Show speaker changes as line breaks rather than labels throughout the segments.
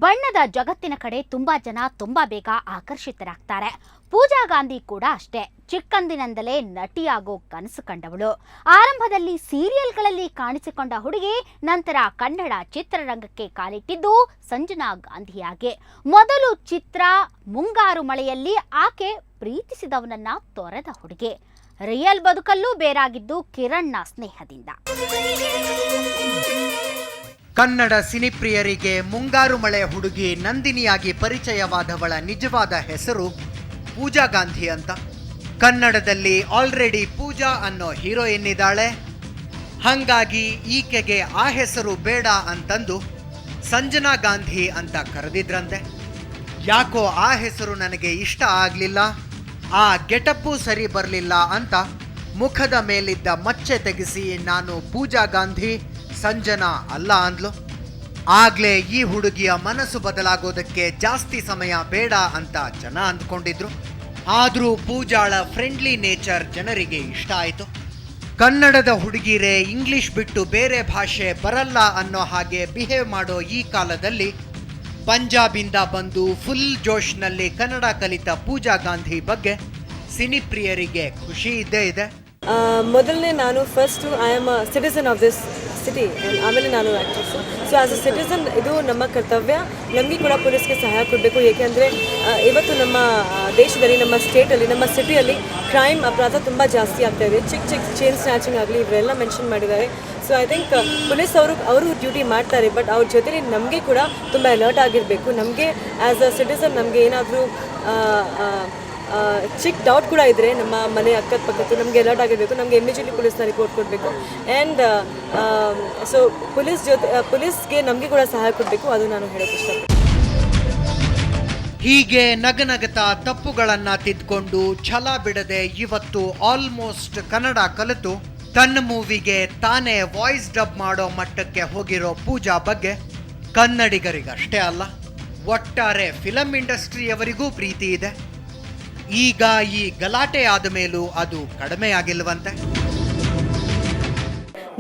ಬಣ್ಣದ ಜಗತ್ತಿನ ಕಡೆ ತುಂಬಾ ಜನ ತುಂಬಾ ಬೇಗ ಆಕರ್ಷಿತರಾಗ್ತಾರೆ. ಪೂಜಾ ಗಾಂಧಿ ಕೂಡ ಅಷ್ಟೇ. ಚಿಕ್ಕಂದಿನಿಂದಲೇ ನಟಿಯಾಗೋ ಕನಸು ಕಂಡವಳು. ಆರಂಭದಲ್ಲಿ ಸೀರಿಯಲ್ಗಳಲ್ಲಿ ಕಾಣಿಸಿಕೊಂಡ ಹುಡುಗಿ ನಂತರ ಕನ್ನಡ ಚಿತ್ರರಂಗಕ್ಕೆ ಕಾಲಿಟ್ಟಿದ್ದು ಸಂಜನಾ ಗಾಂಧಿಯಾಗೆ. ಮೊದಲು ಚಿತ್ರ ಮುಂಗಾರು ಮಳೆಯಲ್ಲಿ ಆಕೆ ಪ್ರೀತಿಸಿದವನನ್ನ ತೊರೆದ ಹುಡುಗಿ. ರಿಯಲ್ ಬದುಕಲ್ಲೂ ಬೇರಾಗಿದ್ದು ಕಿರಣ್ನ ಸ್ನೇಹದಿಂದ.
ಕನ್ನಡ ಸಿನಿಪ್ರಿಯರಿಗೆ ಮುಂಗಾರು ಮಳೆ ಹುಡುಗಿ ನಂದಿನಿಯಾಗಿ ಪರಿಚಯವಾದವಳ ನಿಜವಾದ ಹೆಸರು ಪೂಜಾ ಗಾಂಧಿ ಅಂತ. ಕನ್ನಡದಲ್ಲಿ ಆಲ್ರೆಡಿ ಪೂಜಾ ಅನ್ನೋ ಹೀರೋಯಿನ್ ಇದ್ದಾಳೆ. ಹಾಗಾಗಿ ಈಕೆಗೆ ಆ ಹೆಸರು ಬೇಡ ಅಂತಂದು ಸಂಜನಾ ಗಾಂಧಿ ಅಂತ ಕರೆದಿದ್ರಂತೆ. ಯಾಕೋ ಆ ಹೆಸರು ನನಗೆ ಇಷ್ಟ ಆಗಲಿಲ್ಲ, ಆ ಗೆಟಪ್ಪು ಸರಿ ಬರಲಿಲ್ಲ ಅಂತ ಮುಖದ ಮೇಲಿದ್ದ ಮಚ್ಚೆ ತೆಗೆಸಿ ನಾನು ಪೂಜಾ ಗಾಂಧಿ ಸಂಜನಾ ಅಲ್ಲ ಅಂದ್ಲು. ಆಗ್ಲೇ ಈ ಹುಡುಗಿಯ ಮನಸ್ಸು ಬದಲಾಗೋದಕ್ಕೆ ಜಾಸ್ತಿ ಸಮಯ ಬೇಡ ಅಂತ ಜನ ಅಂದ್ಕೊಂಡಿದ್ರು. ಆದರೂ ಪೂಜಾಳ ಫ್ರೆಂಡ್ಲಿ ನೇಚರ್ ಜನರಿಗೆ ಇಷ್ಟ ಆಯಿತು. ಕನ್ನಡದ ಹುಡುಗಿರೇ ಇಂಗ್ಲಿಷ್ ಬಿಟ್ಟು ಬೇರೆ ಭಾಷೆ ಬರಲ್ಲ ಅನ್ನೋ ಹಾಗೆ ಬಿಹೇವ್ ಮಾಡೋ ಈ ಕಾಲದಲ್ಲಿ ಪಂಜಾಬಿಂದ ಬಂದು ಫುಲ್ ಜೋಶ್ನಲ್ಲಿ ಕನ್ನಡ ಕಲಿತ ಪೂಜಾ ಗಾಂಧಿ ಬಗ್ಗೆ ಸಿನಿಪ್ರಿಯರಿಗೆ ಖುಷಿ ಇದ್ದೇ ಇದೆ.
ಮೊದಲನೇ ನಾನು first I am a citizen of this city, ಆಮೇಲೆ ನಾನು actress. So as a citizen ಇದು ನಮ್ಮ ಕರ್ತವ್ಯ. ನಮಗೆ ಕೂಡ ಪೊಲೀಸ್ಗೆ ಸಹಾಯ ಕೊಡಬೇಕು. ಏಕೆಂದರೆ ಇವತ್ತು ನಮ್ಮ ದೇಶದಲ್ಲಿ, ನಮ್ಮ ಸ್ಟೇಟಲ್ಲಿ, ನಮ್ಮ ಸಿಟಿಯಲ್ಲಿ ಕ್ರೈಮ್ ಅಪರಾಧ ತುಂಬ ಜಾಸ್ತಿ ಆಗ್ತಾಯಿದೆ. ಚಿಕ್ಕ ಚಿಕ್ಕ ಚೈನ್ ಸ್ನ್ಯಾಚಿಂಗ್ ಆಗಲಿ ಇವರೆಲ್ಲ ಮೆನ್ಷನ್ ಮಾಡಿದ್ದಾರೆ. ಸೊ ಐ ಥಿಂಕ್ ಪೊಲೀಸ್ ಅವರು ಡ್ಯೂಟಿ ಮಾಡ್ತಾರೆ, ಬಟ್ ಅವ್ರ ಜೊತೆಲಿ ನಮಗೆ ಕೂಡ ತುಂಬ ಅಲರ್ಟ್ ಆಗಿರಬೇಕು. ನಮಗೆ ಆ್ಯಸ್ ಅ ಸಿಟಿಸನ್ ನಮಗೆ ಏನಾದರೂ ಚಿಕ್ಕ ಡೌಟ್ ಕೂಡ ಇದ್ದರೆ ನಮ್ಮ ಮನೆ ಅಕ್ಕಪಕ್ಕದ್ದು ನಮಗೆ ಅಲರ್ಟ್ ಆಗಿರಬೇಕು. ನಮಗೆ ಇಮಿಡಿಯೇಟ್ಲಿ ಪೊಲೀಸ್ನ ರಿಪೋರ್ಟ್ ಕೊಡಬೇಕು. ಆ್ಯಂಡ್ ಸೊ ಪೊಲೀಸ್ಗೆ ನಮಗೆ ಕೂಡ ಸಹಾಯ ಕೊಡಬೇಕು. ಅದು ನಾನು ಹೇಳೋಕ್ಕೆ ಇಷ್ಟಪಡ್ತೀನಿ.
ಹೀಗೆ ನಗನಗತ ತಪ್ಪುಗಳನ್ನು ತಿದ್ಕೊಂಡು ಛಲ ಬಿಡದೆ ಇವತ್ತು ಆಲ್ಮೋಸ್ಟ್ ಕನ್ನಡ ಕಲಿತು ತನ್ನ ಮೂವಿಗೆ ತಾನೇ ವಾಯ್ಸ್ ಡಬ್ ಮಾಡೋ ಮಟ್ಟಕ್ಕೆ ಹೋಗಿರೋ ಪೂಜಾ ಬಗ್ಗೆ ಕನ್ನಡಿಗರಿಗಷ್ಟೇ ಅಲ್ಲ, ಒಟ್ಟಾರೆ ಫಿಲಂ ಇಂಡಸ್ಟ್ರಿಯವರಿಗೂ ಪ್ರೀತಿ ಇದೆ. ಈಗ ಈ ಗಲಾಟೆ ಆದ ಮೇಲೂ ಅದು ಕಡಿಮೆ ಆಗಿಲ್ವಂತೆ.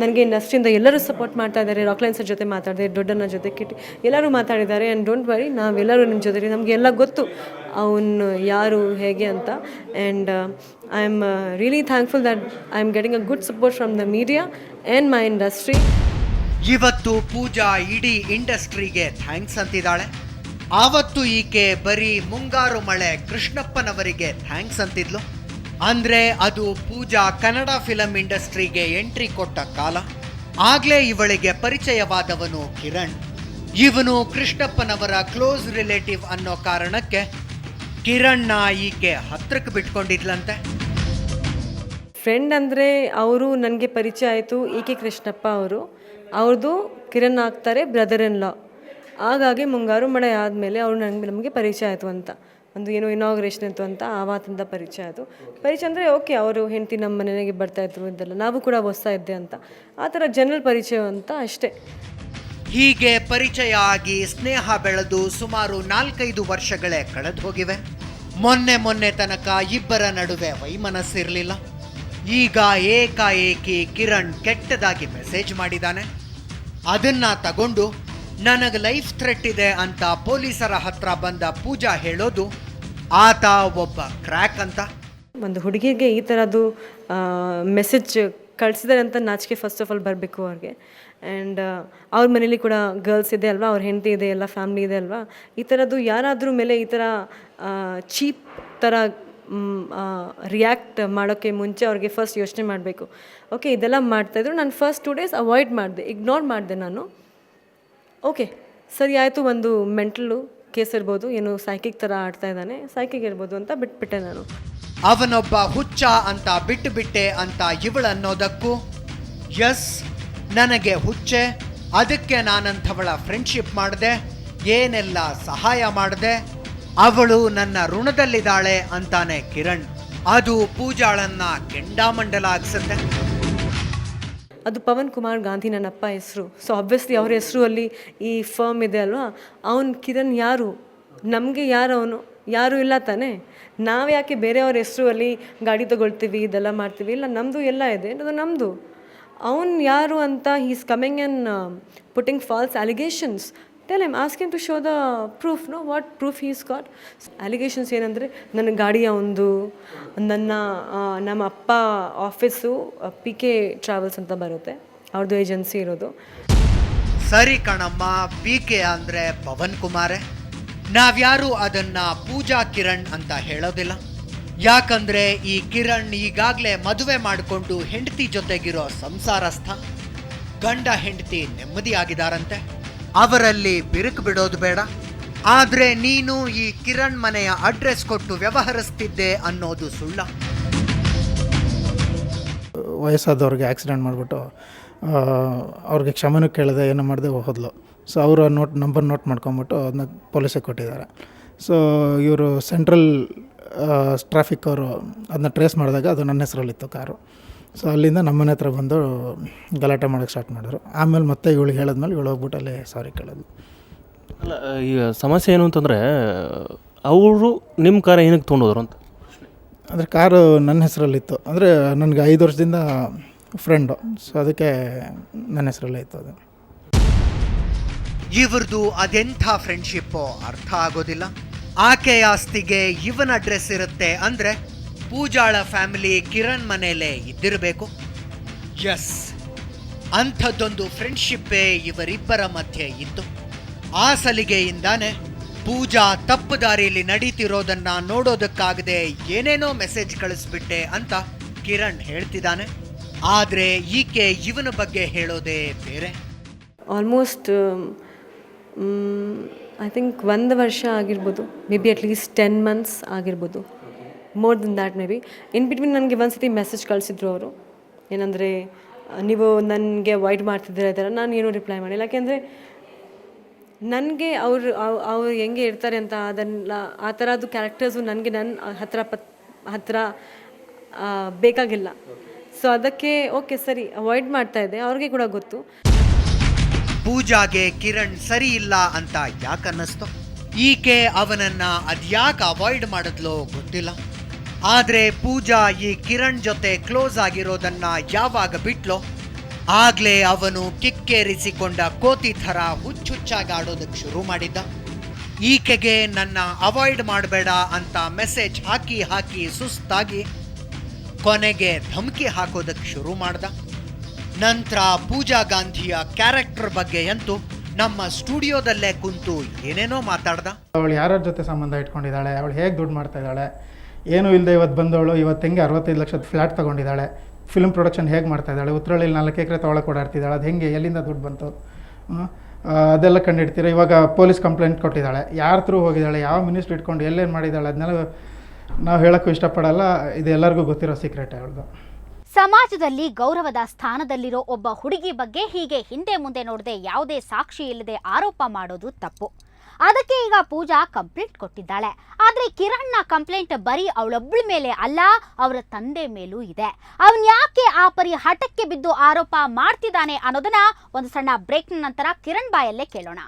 ನನಗೆ ಇಂಡಸ್ಟ್ರಿಯಿಂದ ಎಲ್ಲರೂ ಸಪೋರ್ಟ್ ಮಾಡ್ತಾ ಇದ್ದಾರೆ. ರಾಕ್ಲೈನ್ ಸರ್ ಜೊತೆ ಮಾತಾಡಿದೆ, ದೊಡ್ಡನ ಜೊತೆ ಕಿಟ್ಟಿ ಎಲ್ಲರೂ ಮಾತಾಡಿದ್ದಾರೆ. ಆ್ಯಂಡ್ ಡೋಂಟ್ ವರಿ, ನಾವೆಲ್ಲರೂ ನಿಮ್ಮ ಜೊತೆ, ನಮಗೆಲ್ಲ ಗೊತ್ತು ಅವನು ಯಾರು ಹೇಗೆ ಅಂತ. And I am really thankful that I am getting a good support from the media and my industry.
ಇವತ್ತು ಪೂಜಾ ಇಡೀ ಇಂಡಸ್ಟ್ರಿಗೆ ಥ್ಯಾಂಕ್ಸ್ ಅಂತಿದ್ದಾಳೆ. ಆವತ್ತು ಈಕೆ ಬರೀ ಮುಂಗಾರು ಮಳೆ ಕೃಷ್ಣಪ್ಪನವರಿಗೆ ಥ್ಯಾಂಕ್ಸ್ ಅಂತಿದ್ಲು. ಅಂದರೆ ಅದು ಪೂಜಾ ಕನ್ನಡ ಫಿಲಂ ಇಂಡಸ್ಟ್ರಿಗೆ ಎಂಟ್ರಿ ಕೊಟ್ಟ ಕಾಲ. ಆಗಲೇ ಇವಳಿಗೆ ಪರಿಚಯವಾದವನು ಕಿರಣ್. ಇವನು ಕೃಷ್ಣಪ್ಪನವರ ಕ್ಲೋಸ್ ರಿಲೇಟಿವ್ ಅನ್ನೋ ಕಾರಣಕ್ಕೆ ಕಿರಣ್ನ ಈಕೆ ಹತ್ರಕ್ಕೆ ಬಿಟ್ಕೊಂಡಿದ್ಲಂತೆ.
ಫ್ರೆಂಡ್ ಅಂದರೆ ಅವರು ನನಗೆ ಪರಿಚಯ ಆಯಿತು. ಈಕೆ ಕೃಷ್ಣಪ್ಪ ಅವ್ರದ್ದು ಕಿರಣ್ ಆಗ್ತಾರೆ ಬ್ರದರ್ ಇನ್ ಲಾ. ಹಾಗಾಗಿ ಮುಂಗಾರು ಮಳೆ ಆದಮೇಲೆ ಅವರು ನಮಗೆ ಪರಿಚಯ ಆಯಿತು ಅಂತ, ಒಂದು ಏನೋ ಇನಾಗ್ರೇಷನ್ ಇತ್ತು ಅಂತ ಆವತ್ತಿಂದ ಪರಿಚಯ ಆಯಿತು. ಪರಿಚಯ ಅಂದರೆ ಓಕೆ, ಅವರು ಹೆಂಡತಿ ನಮ್ಮ ಮನೆಗೆ ಬರ್ತಾಯಿದ್ರು ಇದೆಲ್ಲ, ನಾವು ಕೂಡ ಹೊಸ್ತಾ ಇದ್ದೆ ಅಂತ, ಆ ಥರ ಜನರಲ್ ಪರಿಚಯ ಅಂತ ಅಷ್ಟೇ.
ಹೀಗೆ ಪರಿಚಯ ಆಗಿ ಸ್ನೇಹ ಬೆಳೆದು ಸುಮಾರು 4-5 ವರ್ಷಗಳೇ ಕಳೆದು ಹೋಗಿವೆ. ಮೊನ್ನೆ ತನಕ ಇಬ್ಬರ ನಡುವೆ ವೈಮನಸ್ಸಿರಲಿಲ್ಲ. ಈಗ ಏಕಾಏಕಿ ಕಿರಣ್ ಕೆಟ್ಟದಾಗಿ ಮೆಸೇಜ್ ಮಾಡಿದ್ದಾನೆ. ಅದನ್ನ ತಗೊಂಡು ನನಗೆ ಲೈಫ್ ಥ್ರೆಟ್ ಇದೆ ಅಂತ ಪೊಲೀಸರ ಹತ್ರ ಬಂದ ಪೂಜಾ ಹೇಳೋದು ಆತ ಒಬ್ಬ ಕ್ರ್ಯಾಕ್ ಅಂತ.
ಒಂದು ಹುಡುಗಿಗೆ ಈ ಥರದ್ದು ಮೆಸೇಜ್ ಕಳಿಸಿದ್ದಾರೆ ಅಂತ ನಾಚಿಕೆ ಫಸ್ಟ್ ಆಫ್ ಆಲ್ ಬರಬೇಕು ಅವ್ರಿಗೆ. ಆ್ಯಂಡ್ ಅವ್ರ ಮನೇಲಿ ಕೂಡ ಗರ್ಲ್ಸ್ ಇದೆ ಅಲ್ವಾ, ಅವ್ರ ಹೆಂಡತಿ ಇದೆ, ಎಲ್ಲ ಫ್ಯಾಮ್ಲಿ ಇದೆ ಅಲ್ವಾ. ಈ ಥರದ್ದು ಯಾರಾದ್ರೂ ಮೇಲೆ ಈ ಥರ ಚೀಪ್ ಥರ ರಿಯಾಕ್ಟ್ ಮಾಡೋಕ್ಕೆ ಮುಂಚೆ ಅವ್ರಿಗೆ ಫಸ್ಟ್ ಯೋಚನೆ ಮಾಡಬೇಕು. ಓಕೆ, ಇದೆಲ್ಲ ಮಾಡ್ತಾಯಿದ್ರು, ನಾನು ಫಸ್ಟ್ 2 days ಅವಾಯ್ಡ್ ಮಾಡಿದೆ, ಇಗ್ನೋರ್ ಮಾಡಿದೆ ನಾನು. ಓಕೆ ಸರಿ ಆಯಿತು, ಒಂದು ಮೆಂಟಲು ಕೇಸ್ ಇರ್ಬೋದು, ಏನು ಸೈಕಿಕ್ ಥರ ಆಡ್ತಾ ಇದ್ದಾನೆ, ಸೈಕಿಕ್ ಇರ್ಬೋದು ಅಂತ ಬಿಟ್ಬಿಟ್ಟೆ ನಾನು.
ಅವನೊಬ್ಬ ಹುಚ್ಚ ಅಂತ ಬಿಟ್ಟುಬಿಟ್ಟೆ ಅಂತ ಇವಳನ್ನೋದಕ್ಕೂ, ಎಸ್ ನನಗೆ ಹುಚ್ಚೆ, ಅದಕ್ಕೆ ನಾನಂಥವಳ ಫ್ರೆಂಡ್ಶಿಪ್ ಮಾಡಿದೆ, ಏನೆಲ್ಲ ಸಹಾಯ ಮಾಡಿದೆ, ಅವಳು ನನ್ನ ಋಣದಲ್ಲಿದ್ದಾಳೆ ಅಂತಾನೆ ಕಿರಣ್. ಅದು ಪೂಜಾಳನ್ನ ಕೆಂಡಾಮಂಡಲ ಆಗಿಸುತ್ತೆ.
ಅದು ಪವನ್ ಕುಮಾರ್ ಗಾಂಧಿ ನನ್ನಪ್ಪ ಹೆಸರು. ಸೊ ಆಬ್ವಿಯಸ್ಲಿ ಅವ್ರ ಹೆಸರು ಅಲ್ಲಿ ಈ ಫರ್ಮ್ ಇದೆ ಅಲ್ವಾ. ಅವನು ಕಿರಣ್ ಯಾರು, ನಮಗೆ ಯಾರು, ಅವನು ಯಾರೂ ಇಲ್ಲ ತಾನೇ. ನಾವು ಯಾಕೆ ಬೇರೆಯವ್ರ ಹೆಸರು ಅಲ್ಲಿ ಗಾಡಿ ತೊಗೊಳ್ತೀವಿ, ಇದೆಲ್ಲ ಮಾಡ್ತೀವಿ? ಇಲ್ಲ, ನಮ್ಮದು ಎಲ್ಲ ಇದೆ, ಅದು ನಮ್ಮದು. ಅವನು ಯಾರು ಅಂತ is coming and putting false allegations. Tell him, ask him to show the proof. No what proof he's got. Allegations ಏನಂದರೆ ನನ್ನ ಗಾಡಿಯ ಒಂದು, ನಮ್ಮ ಅಪ್ಪ ಆಫೀಸು PK ಟ್ರಾವೆಲ್ಸ್ ಅಂತ ಬರುತ್ತೆ, ಅವ್ರದ್ದು ಏಜೆನ್ಸಿ ಇರೋದು.
ಸರಿ ಕಣಮ್ಮ, PK ಅಂದರೆ ಪವನ್ ಕುಮಾರೇ. ನಾವ್ಯಾರು ಅದನ್ನ ಪೂಜಾ ಕಿರಣ್ ಅಂತ ಹೇಳೋದಿಲ್ಲ. ಯಾಕಂದ್ರೆ ಈ ಕಿರಣ್ ಈಗಾಗಲೇ ಮದುವೆ ಮಾಡಿಕೊಂಡು ಹೆಂಡತಿ ಜೊತೆಗಿರೋ ಸಂಸಾರಸ್ಥ. ಗಂಡ ಹೆಂಡತಿ ನೆಮ್ಮದಿಯಾಗಿದ್ದಾರಂತೆ, ಅವರಲ್ಲಿ ಬಿರುಕು ಬಿಡೋದು ಬೇಡ. ಆದ್ರೆ ನೀನು ಈ ಕಿರಣ್ ಮನೆಯ ಅಡ್ರೆಸ್ ಕೊಟ್ಟು ವ್ಯವಹರಿಸ್ತಿದ್ದೆ ಅನ್ನೋದು ಸುಳ್ಳ.
ವಯಸ್ಸಾದವ್ರಿಗೆ ಆಕ್ಸಿಡೆಂಟ್ ಮಾಡಿಬಿಟ್ಟು ಅವ್ರಿಗೆ ಕ್ಷಮೆನೂ ಕೇಳದೆ ಏನೋ ಮಾಡದೆ ಹೋದ್ಲು. ಸೊ ಅವರು ನಂಬರ್ ನೋಟ್ ಮಾಡ್ಕೊಂಬಿಟ್ಟು ಅದನ್ನ ಪೊಲೀಸಿಗೆ ಕೊಟ್ಟಿದ್ದಾರೆ. ಸೊ ಇವರು ಸೆಂಟ್ರಲ್ ಟ್ರಾಫಿಕ್ ಅವರು ಅದನ್ನ ಟ್ರೇಸ್ ಮಾಡಿದಾಗ ಅದು ನನ್ನ ಹೆಸರಲ್ಲಿತ್ತು ಕಾರು. ಸೊ ಅಲ್ಲಿಂದ ನಮ್ಮನೆ ಹತ್ರ ಬಂದು ಗಲಾಟೆ ಮಾಡೋಕ್ಕೆ ಸ್ಟಾರ್ಟ್ ಮಾಡಿದ್ರು. ಆಮೇಲೆ ಮತ್ತೆ ಇವಳಿಗೆ ಹೇಳಿದ್ಮೇಲೆ ಇವಳು ಹೋಗ್ಬಿಟ್ಟು ಅಲ್ಲಿ ಸಾರಿ ಕೇಳೋದು.
ಅಲ್ಲ, ಈಗ ಸಮಸ್ಯೆ ಏನು ಅಂತಂದರೆ ಅವರು ನಿಮ್ಮ ಕಾರ್ ಏನಕ್ಕೆ ತೊಗೊಂಡೋದ್ರು ಅಂತ.
ಅಂದರೆ ಕಾರು ನನ್ನ ಹೆಸರಲ್ಲಿತ್ತು, ಅಂದರೆ ನನಗೆ 5 ವರ್ಷದಿಂದ ಫ್ರೆಂಡು. ಸೊ ಅದಕ್ಕೆ ನನ್ನ ಹೆಸರಲ್ಲೇ ಇತ್ತು ಅದು.
ಇವ್ರದ್ದು ಅದೆಂಥ ಫ್ರೆಂಡ್ಶಿಪ್ಪೋ ಅರ್ಥ ಆಗೋದಿಲ್ಲ. ಆಕೆಯ ಆಸ್ತಿಗೆ ಇವನ ಅಡ್ರೆಸ್ ಇರುತ್ತೆ ಅಂದರೆ ಪೂಜಾಳ ಫ್ಯಾಮಿಲಿ ಕಿರಣ್ ಮನೆಯಲ್ಲೇ ಇದ್ದಿರಬೇಕು. ಎಸ್, ಅಂಥದ್ದೊಂದು ಫ್ರೆಂಡ್ಶಿಪ್ಪೇ ಇವರಿಬ್ಬರ ಮಧ್ಯೆ ಇತ್ತು. ಆ ಸಲಿಗೆಯಿಂದಾನೆ ಪೂಜಾ ತಪ್ಪು ದಾರಿಯಲ್ಲಿ ನಡೀತಿರೋದನ್ನ ನೋಡೋದಕ್ಕಾಗದೆ ಏನೇನೋ ಮೆಸೇಜ್ ಕಳಿಸ್ಬಿಟ್ಟೆ ಅಂತ ಕಿರಣ್ ಹೇಳ್ತಿದ್ದಾನೆ. ಆದರೆ ಈಕೆ ಇವನ ಬಗ್ಗೆ ಹೇಳೋದೇ ಬೇರೆ.
ಆಲ್ಮೋಸ್ಟ್ ಐ ಥಿಂಕ್ 1 ವರ್ಷ ಆಗಿರ್ಬೋದು, ಮೇ ಬಿ ಅಟ್ಲೀಸ್ಟ್ 10 months ಆಗಿರ್ಬೋದು, more than that may be. In between ನನಗೆ ಒಂದು ಸತಿ ಮೆಸೇಜ್ ಕಳಿಸಿದ್ರು ಅವರು, ಏನಂದರೆ ನೀವು ನನಗೆ ಅವಾಯ್ಡ್ ಮಾಡ್ತಿದ್ದೀರ ಈ ಥರ. ನಾನು ಏನೂ ರಿಪ್ಲೈ ಮಾಡಿಲ್ಲ, ಯಾಕೆಂದರೆ ನನಗೆ ಅವ್ರು ಹೆಂಗೆ ಇರ್ತಾರೆ ಅಂತ ಅದನ್ನೆಲ್ಲ ಆ ಥರದ್ದು ಕ್ಯಾರೆಕ್ಟರ್ಸು ನನಗೆ ನನ್ನ ಹತ್ರ ಬೇಕಾಗಿಲ್ಲ. ಸೊ ಅದಕ್ಕೆ ಓಕೆ ಸರಿ ಅವಾಯ್ಡ್ ಮಾಡ್ತಾ ಇದ್ದೆ, ಅವ್ರಿಗೆ ಕೂಡ ಗೊತ್ತು.
ಪೂಜಾಗೆ ಕಿರಣ್ ಸರಿ ಇಲ್ಲ ಅಂತ ಯಾಕನ್ನಿಸ್ತು? ಈಕೆ ಅವನನ್ನ ಅದ್ಯಾಕೆ ಅವಾಯ್ಡ್ ಮಾಡಿದ್ಲೋ ಗೊತ್ತಿಲ್ಲ. ಆದ್ರೆ ಪೂಜಾ ಈ ಕಿರಣ್ ಜೊತೆ ಕ್ಲೋಸ್ ಆಗಿರೋದನ್ನ ಯಾವಾಗ ಬಿಟ್ಲೋ ಆಗ್ಲೇ ಅವನು ಕಿಕ್ಕೇರಿಸಿಕೊಂಡ ಕೋತಿ ಥರ ಹುಚ್ಚುಚ್ಚಾಗಿ ಆಡೋದಕ್ಕೆ ಶುರು ಮಾಡಿದ್ದ. ಈಕೆಗೆ ನನ್ನ ಅವಾಯ್ಡ್ ಮಾಡಬೇಡ ಅಂತ ಮೆಸೇಜ್ ಹಾಕಿ ಸುಸ್ತಾಗಿ ಕೊನೆಗೆ ಧಮಕಿ ಹಾಕೋದಕ್ಕೆ ಶುರು ಮಾಡ್ದ. ನಂತರ ಪೂಜಾ ಗಾಂಧಿಯ ಕ್ಯಾರೆಕ್ಟರ್ ಬಗ್ಗೆ ಅಂತೂ ನಮ್ಮ ಸ್ಟುಡಿಯೋದಲ್ಲೇ ಕುಂತು ಏನೇನೋ ಮಾತಾಡ್ದ.
ಅವಳು ಯಾರ ಜೊತೆ ಸಂಬಂಧ ಇಟ್ಕೊಂಡಿದ್ದಾಳೆ, ಅವಳು ಹೇಗೆ ದುಡ್ಡು ಮಾಡ್ತಾ ಇದ್ದಾಳೆ, ಏನೂ ಇಲ್ಲದೆ ಇವತ್ತು ಬಂದವಳು ಇವತ್ತು ಹೆಂಗೆ 65 ಲಕ್ಷದ ಫ್ಲ್ಯಾಟ್ ತೊಗೊಂಡಿದ್ದಾಳೆ, ಫಿಲ್ಮ್ ಪ್ರೊಡಕ್ಷನ್ ಹೇಗೆ ಮಾಡ್ತಾ ಇದ್ದಾಳೆ, ಉತ್ತರಳ್ಳಿಲಿ 4 ಎಕರೆ ತೊಗೊಳಕ್ಕೆ ಓಡಾಡ್ತಿದ್ದಾಳೆ, ಅದು ಹೆಂಗೆ ಎಲ್ಲಿಂದ ದುಡ್ಡು ಬಂತು ಅದೆಲ್ಲ ಕಂಡುಹಿಡ್ತೀರ. ಇವಾಗ ಪೊಲೀಸ್ ಕಂಪ್ಲೇಂಟ್ ಕೊಟ್ಟಿದ್ದಾಳೆ, ಯಾರ ಥ್ರೂ ಹೋಗಿದ್ದಾಳೆ, ಯಾವ ಮಿನಿಸ್ಟ್ರಿ ಇಟ್ಕೊಂಡು ಎಲ್ಲೇನು ಮಾಡಿದ್ದಾಳೆ ಅದನ್ನೆಲ್ಲ ನಾವು ಹೇಳೋಕ್ಕೂ ಇಷ್ಟಪಡಲ್ಲ. ಇದು ಎಲ್ಲರಿಗೂ ಗೊತ್ತಿರೋ ಸೀಕ್ರೆಟ್ ಅವಳದು.
ಸಮಾಜದಲ್ಲಿ ಗೌರವದ ಸ್ಥಾನದಲ್ಲಿರೋ ಒಬ್ಬ ಹುಡುಗಿ ಬಗ್ಗೆ ಹೀಗೆ ಹಿಂದೆ ಮುಂದೆ ನೋಡದೆ ಯಾವುದೇ ಸಾಕ್ಷಿ ಇಲ್ಲದೆ ಆರೋಪ ಮಾಡೋದು ತಪ್ಪು. ಅದಕ್ಕೆ ಈಗ ಪೂಜಾ ಕಂಪ್ಲೇಂಟ್ ಕೊಟ್ಟಿದ್ದಾಳೆ. ಆದ್ರೆ ಕಿರಣ್ನ ಕಂಪ್ಲೇಂಟ್ ಬರೀ ಅವಳೊಬ್ಬಳ ಮೇಲೆ ಅಲ್ಲ, ಅವರ ತಂದೆ ಮೇಲೂ ಇದೆ. ಅವನ್ ಯಾಕೆ ಆ ಪರಿ ಹಠಕ್ಕೆ ಬಿದ್ದು ಆರೋಪ ಮಾಡ್ತಿದ್ದಾನೆ ಅನ್ನೋದನ್ನ ಒಂದು ಸಣ್ಣ ಬ್ರೇಕ್ ನಂತರ ಕಿರಣ್ ಬಾಯಲ್ಲೇ ಕೇಳೋಣ.